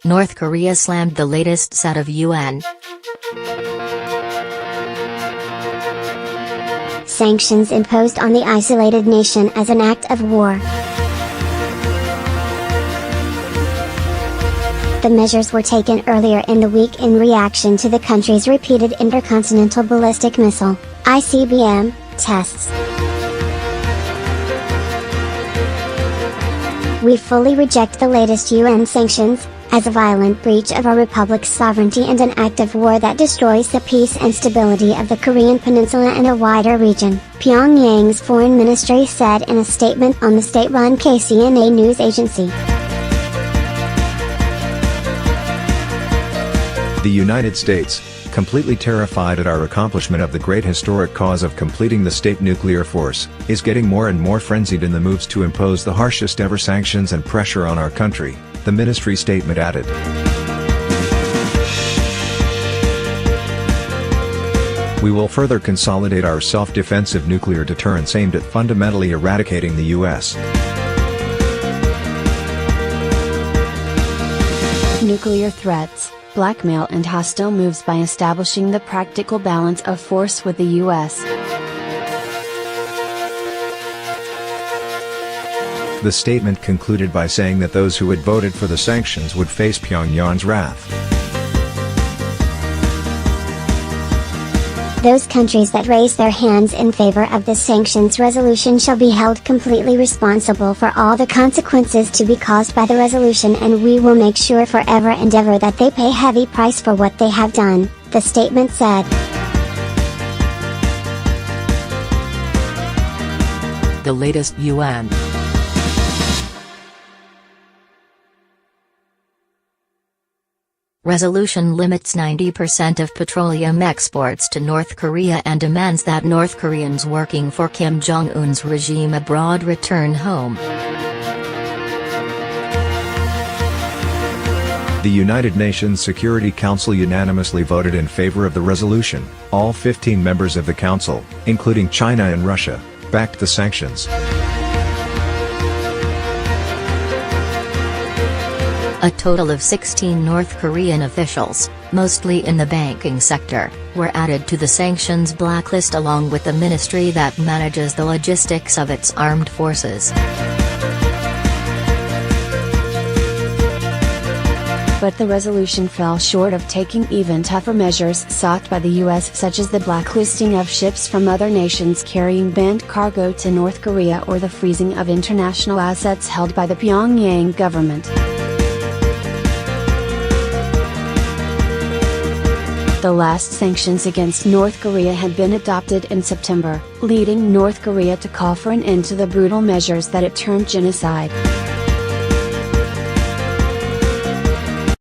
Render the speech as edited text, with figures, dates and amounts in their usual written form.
North Korea slammed the latest set of UN sanctions imposed on the isolated nation as an act of war. The measures were taken earlier in the week in reaction to the country's repeated intercontinental ballistic missile, ICBM, tests. We fully reject the latest UN sanctions, as a violent breach of our republic's sovereignty and an act of war that destroys the peace and stability of the Korean Peninsula and a wider region, Pyongyang's foreign ministry said in a statement on the state-run KCNA news agency. The United States, completely terrified at our accomplishment of the great historic cause of completing the state nuclear force, is getting more and more frenzied in the moves to impose the harshest ever sanctions and pressure on our country, the ministry statement added. We will further consolidate our self-defensive nuclear deterrence aimed at fundamentally eradicating the U.S. nuclear threats, blackmail and hostile moves by establishing the practical balance of force with the U.S. The statement concluded by saying that those who had voted for the sanctions would face Pyongyang's wrath. Those countries that raise their hands in favor of the sanctions resolution shall be held completely responsible for all the consequences to be caused by the resolution, and we will make sure forever and ever that they pay heavy price for what they have done, the statement said. The latest UN resolution limits 90% of petroleum exports to North Korea and demands that North Koreans working for Kim Jong-un's regime abroad return home. The United Nations Security Council unanimously voted in favor of the resolution. All 15 members of the council, including China and Russia, backed the sanctions. A total of 16 North Korean officials, mostly in the banking sector, were added to the sanctions blacklist along with the ministry that manages the logistics of its armed forces. But the resolution fell short of taking even tougher measures sought by the U.S., such as the blacklisting of ships from other nations carrying banned cargo to North Korea or the freezing of international assets held by the Pyongyang government. The last sanctions against North Korea had been adopted in September, leading North Korea to call for an end to the brutal measures that it termed genocide.